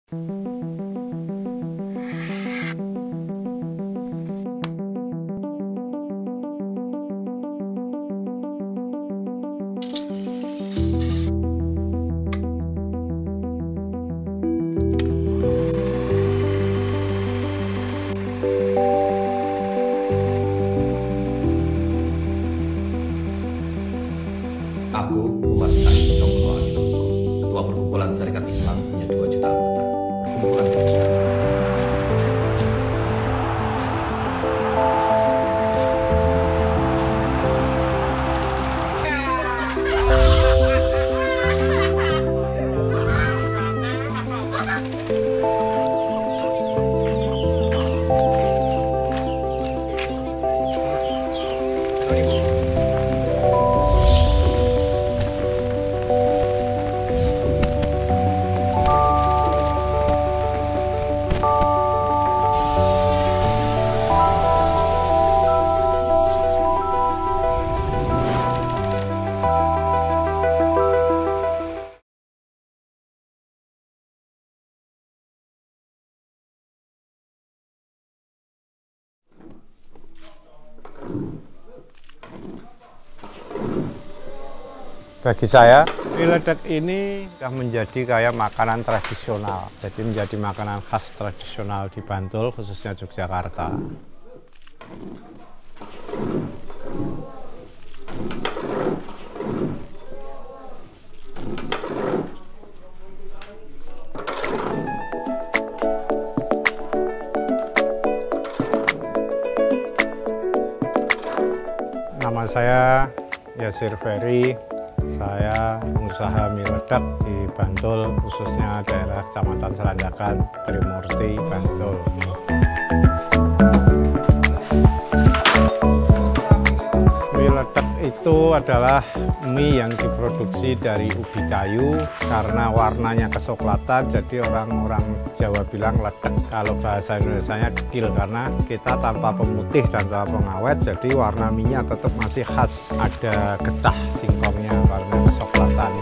Aku, Umar Said Jonglo Alinongko, Ketua Perkumpulan Syarikat Islam punya 2 juta anggota. Perkumpulan berusaha. Bagi saya, mie ledek ini sudah menjadi kayak makanan tradisional. Jadi menjadi makanan khas tradisional di Bantul, khususnya Yogyakarta. Nama saya Yasir Ferry. Saya pengusaha mie ledek di Bantul, khususnya daerah Kecamatan Selandakan, Trimurti, Bantul. Mie ledek itu adalah mie yang diproduksi dari ubi kayu karena warnanya kecoklatan, jadi orang-orang Jawa bilang ledek. Kalau bahasa Indonesianya dekil karena kita tanpa pemutih dan tanpa pengawet, jadi warna mie-nya tetap masih khas. Ada getah singkongnya karena kecoklatan.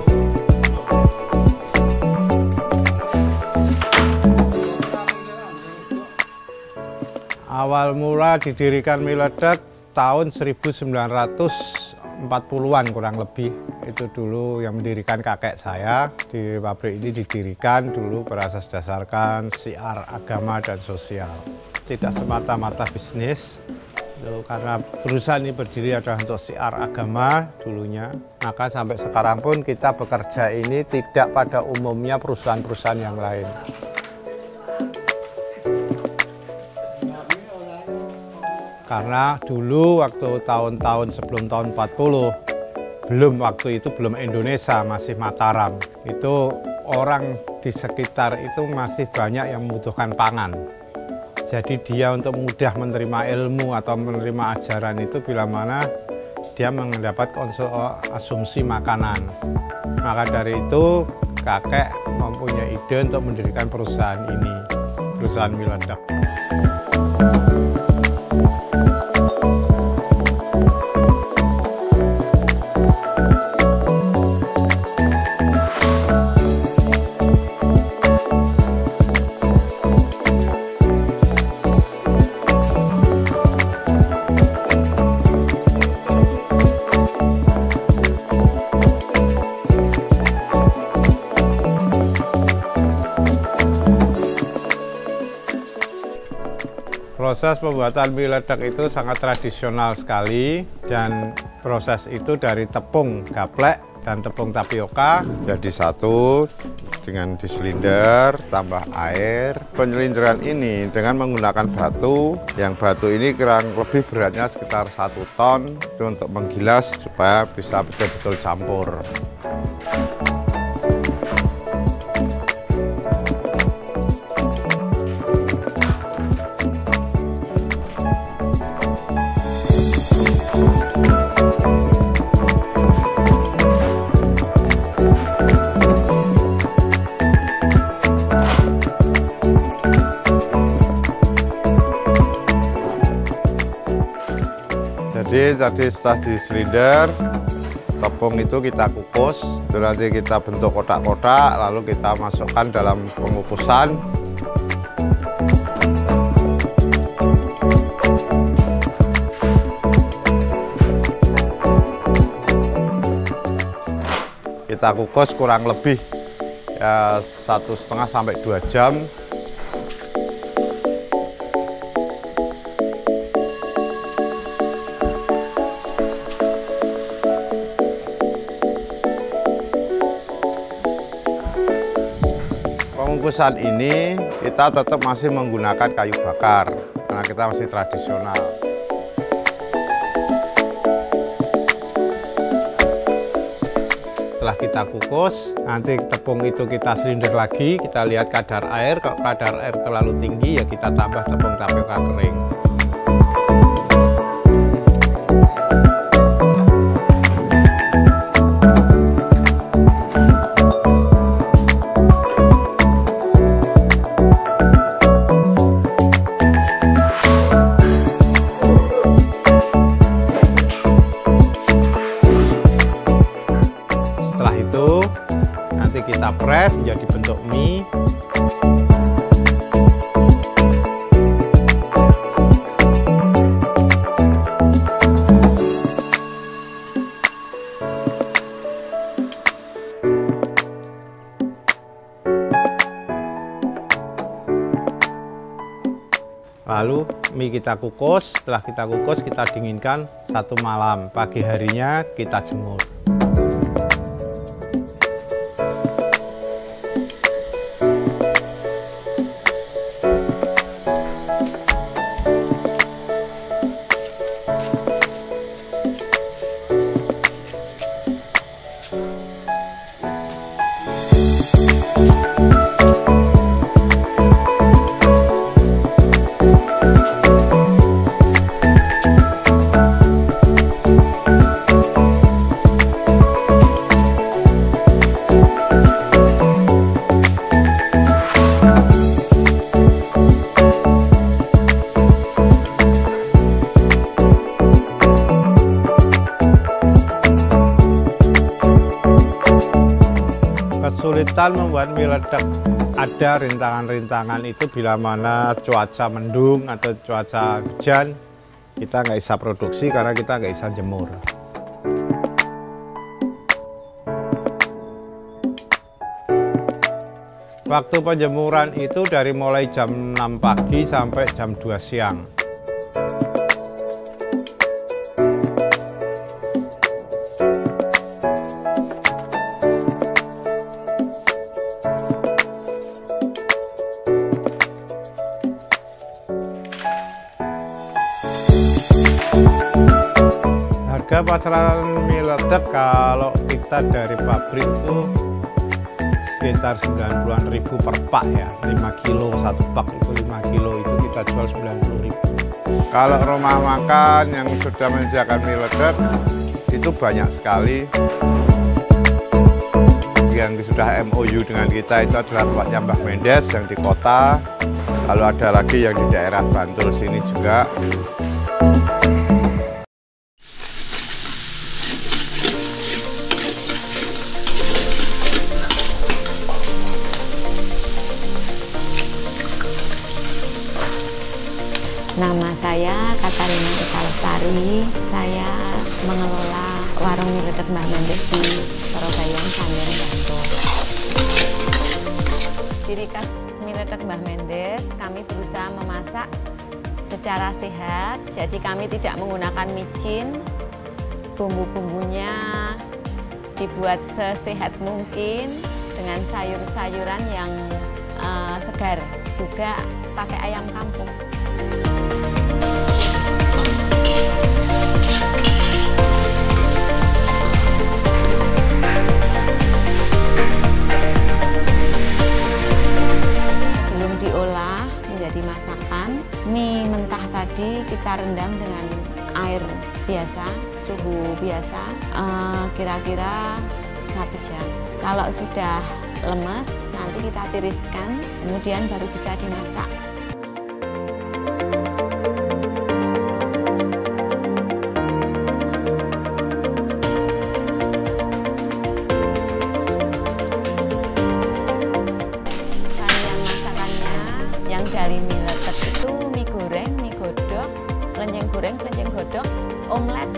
Awal mula didirikan mie ledek tahun 1940-an kurang lebih. Itu dulu yang mendirikan kakek saya. Di pabrik ini didirikan dulu berasas dasarkan syiar agama dan sosial. Tidak semata-mata bisnis, karena perusahaan ini berdiri adalah untuk syiar agama dulunya. Maka sampai sekarang pun kita bekerja ini tidak pada umumnya perusahaan-perusahaan yang lain. Karena dulu waktu tahun-tahun sebelum tahun 40, waktu itu belum Indonesia, masih Mataram. Itu orang di sekitar itu masih banyak yang membutuhkan pangan. Jadi dia untuk mudah menerima ilmu atau menerima ajaran itu bila mana dia mendapat asumsi makanan. Maka dari itu kakek mempunyai ide untuk mendirikan perusahaan ini, perusahaan mie ledek. Proses pembuatan mie ledek itu sangat tradisional sekali, dan proses itu dari tepung gaplek dan tepung tapioka jadi satu dengan diselinder tambah air. Penyelinderan ini dengan menggunakan batu, yang batu ini kurang lebih beratnya sekitar 1 ton itu untuk menggilas supaya bisa betul-betul campur. Jadi tadi setelah diselinder, tepung itu kita kukus, itu nanti kita bentuk kotak-kotak, lalu kita masukkan dalam pengukusan. Kita kukus kurang lebih ya 1,5 sampai 2 jam. Pengukusan ini kita tetap masih menggunakan kayu bakar karena kita masih tradisional. Setelah kita kukus, nanti tepung itu kita silinder lagi, kita lihat kadar air. Kalau kadar air terlalu tinggi ya kita tambah tepung tapioka kering. Nanti kita press menjadi bentuk mie. Lalu mie kita kukus, setelah kita kukus kita dinginkan 1 malam. Pagi harinya kita jemur. Kesulitan membuat mie letek, ada rintangan-rintangan itu bila mana cuaca mendung atau cuaca hujan, kita nggak bisa produksi karena kita nggak bisa jemur. Waktu penjemuran itu dari mulai jam 6 pagi sampai jam 2 siang. Harga pasaran mie letek kalau kita dari pabrik itu sekitar 90.000 per pak ya, 5 kilo, 1 pak itu 5 kilo itu kita jual 90.000. Kalau rumah makan yang sudah menyediakan mie letek itu banyak sekali. Yang sudah MOU dengan kita itu adalah tempatnya Mbah Mendes yang di kota, lalu ada lagi yang di daerah Bantul sini juga. Nama saya Katarina Eka Lestari. Saya mengelola warung mie letek Mbah Mendes di Sorobayan, Sanyang, Bantul. Ciri khas mie letek Mbah Mendes, kami berusaha memasak secara sehat. Jadi kami tidak menggunakan micin. Bumbu-bumbunya dibuat sesehat mungkin dengan sayur-sayuran yang segar. Juga pakai ayam kampung. Sebelum diolah menjadi masakan, mie mentah tadi kita rendam dengan air biasa, suhu biasa, kira-kira 1 jam. Kalau sudah lemes, nanti kita tiriskan, kemudian baru bisa dimasak. dari mie letek itu mie goreng, mie godok, kelenjeng goreng, kelenjeng godok, omelet.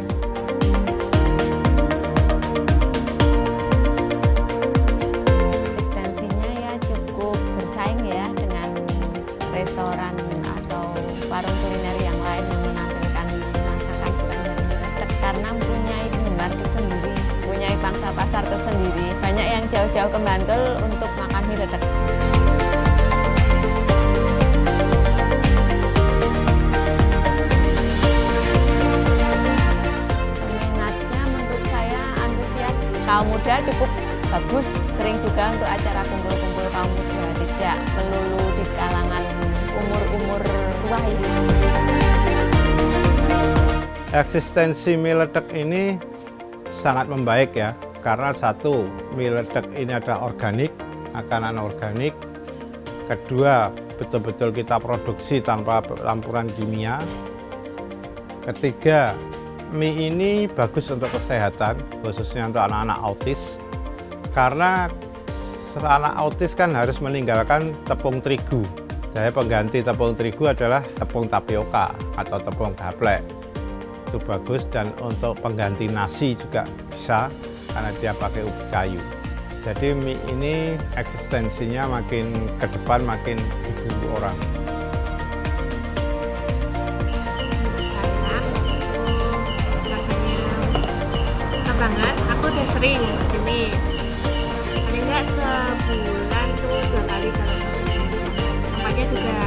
Eksistensinya ya cukup bersaing ya dengan restoran atau warung kuliner yang lain yang menampilkan masakan bukan dari mie letek karena mempunyai penggemar tersendiri, mempunyai pangsa pasar tersendiri. Banyak yang jauh-jauh ke Bantul untuk makan mie letek. Peminatnya menurut saya antusias, kaum muda cukup bagus, sering juga untuk acara kumpul-kumpul kaum muda, tidak melulu di kalangan umur-umur tua ini. Eksistensi mie letek ini sangat membaik ya, karena satu, mie letek ini adalah organik, makanan organik. Kedua, betul-betul kita produksi tanpa campuran kimia. Ketiga, mie ini bagus untuk kesehatan, khususnya untuk anak-anak autis. Karena anak autis kan harus meninggalkan tepung terigu. Jadi pengganti tepung terigu adalah tepung tapioka atau tepung gaplek. Itu bagus, dan untuk pengganti nasi juga bisa karena dia pakai ubi kayu. Jadi mie ini eksistensinya makin ke depan makin diburu orang. Saya banget, aku udah sering kesini. Paling nggak sebulan tuh 2 kali kalau tempatnya juga